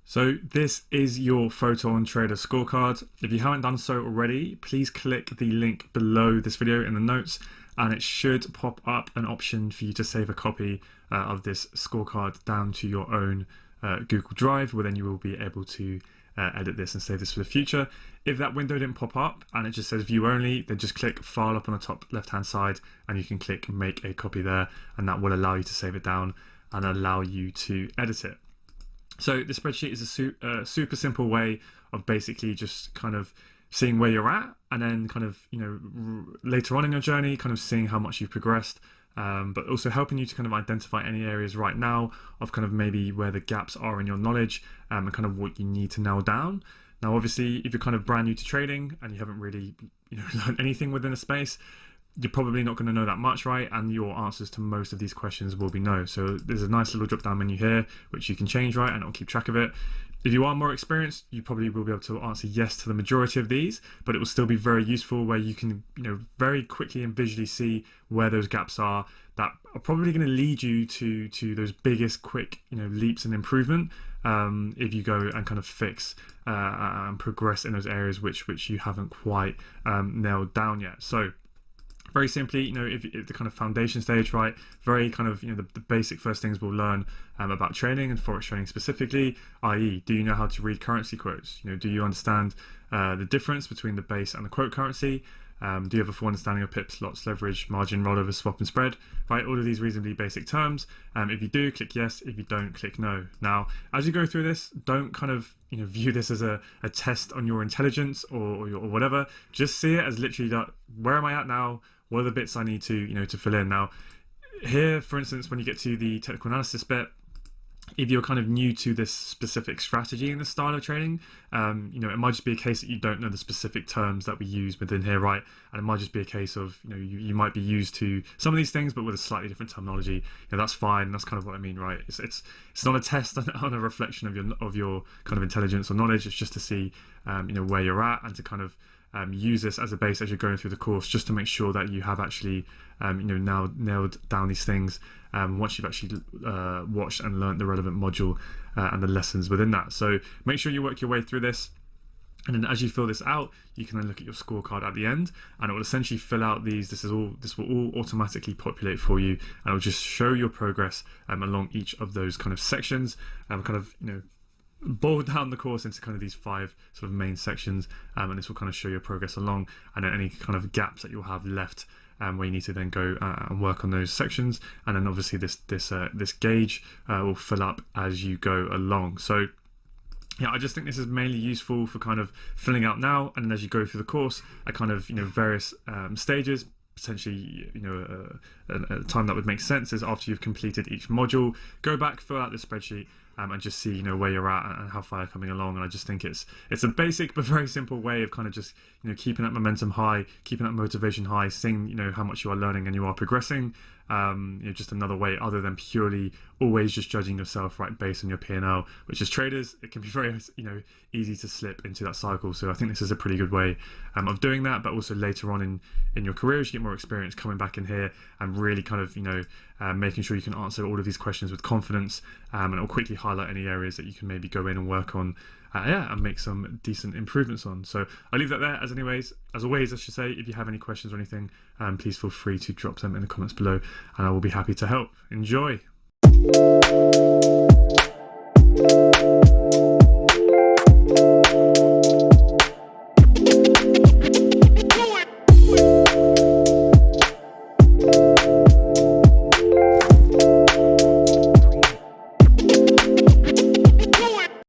So this is your Photon Trader Scorecard. If you haven't done so already, please click the link below this video in the notes, and it should pop up an option for you to save a copy of this scorecard down to your own Google Drive, where then you will be able to edit this and save this for the future. If that window didn't pop up and it just says view only, then just click file up on the top left hand side and you can click make a copy there, and that will allow you to save it down and allow you to edit it. So the spreadsheet is a super simple way of basically just kind of seeing where you're at, and then kind of, later on in your journey, kind of seeing how much you've progressed, but also helping you to kind of identify any areas right now of kind of maybe where the gaps are in your knowledge, and kind of what you need to nail down. Now, obviously, if you're kind of brand new to trading and you haven't really, learned anything within a space, you're probably not going to know that much, right? And your answers to most of these questions will be no. So there's a nice little drop down menu here, which you can change, right? And it'll keep track of it. If you are more experienced, you probably will be able to answer yes to the majority of these, but it will still be very useful where you can, very quickly and visually see where those gaps are that are probably going to lead you to those biggest quick, leaps in improvement. If you go and kind of fix and progress in those areas which you haven't quite nailed down yet. So very simply, if the kind of foundation stage, right, very kind of, the basic first things we'll learn about trading and forex trading specifically, i.e., do you know how to read currency quotes? Do you understand the difference between the base and the quote currency? Do you have a full understanding of pips, lots, leverage, margin, rollover, swap, and spread? Right, all of these reasonably basic terms. If you do, click yes. If you don't, click no. Now, as you go through this, don't kind of view this as a test on your intelligence or whatever. Just see it as literally that, where am I at now? What are the bits I need to to fill in? Now, here, for instance, when you get to the technical analysis bit, if you're kind of new to this specific strategy in the style of trading, it might just be a case that you don't know the specific terms that we use within here, right? And it might just be a case of, you might be used to some of these things, but with a slightly different terminology. That's fine. That's kind of what I mean, right? It's not a test on a reflection of your kind of intelligence or knowledge. It's just to see, where you're at, and to kind of use this as a base as you're going through the course, just to make sure that you have actually, now nailed down these things once you've actually watched and learnt the relevant module and the lessons within that. So make sure you work your way through this. And then as you fill this out, you can then look at your scorecard at the end, and it will essentially fill out these. This will all automatically populate for you, and it will just show your progress along each of those kind of sections, boil down the course into kind of these 5 sort of main sections, and this will kind of show your progress along, and then any kind of gaps that you'll have left where you need to then go and work on those sections. And then obviously this gauge will fill up as you go along. So yeah, I just think this is mainly useful for kind of filling out now, and then as you go through the course at kind of various stages. Potentially, a time that would make sense is after you've completed each module, go back, fill out the spreadsheet, and just see where you're at and how far you're coming along. And I just think it's a basic but very simple way of kind of just keeping that momentum high, keeping that motivation high, seeing how much you are learning and you are progressing. Just another way other than purely always just judging yourself right based on your P&L, which as traders it can be very easy to slip into that cycle. So I think this is a pretty good way of doing that, but also later on in your career, as you get more experience, coming back in here and really kind of making sure you can answer all of these questions with confidence, and it'll quickly highlight any areas that you can maybe go in and work on and make some decent improvements on. So I'll leave that there. As always, I should say, if you have any questions or anything, please feel free to drop them in the comments below, and I will be happy to help. Enjoy.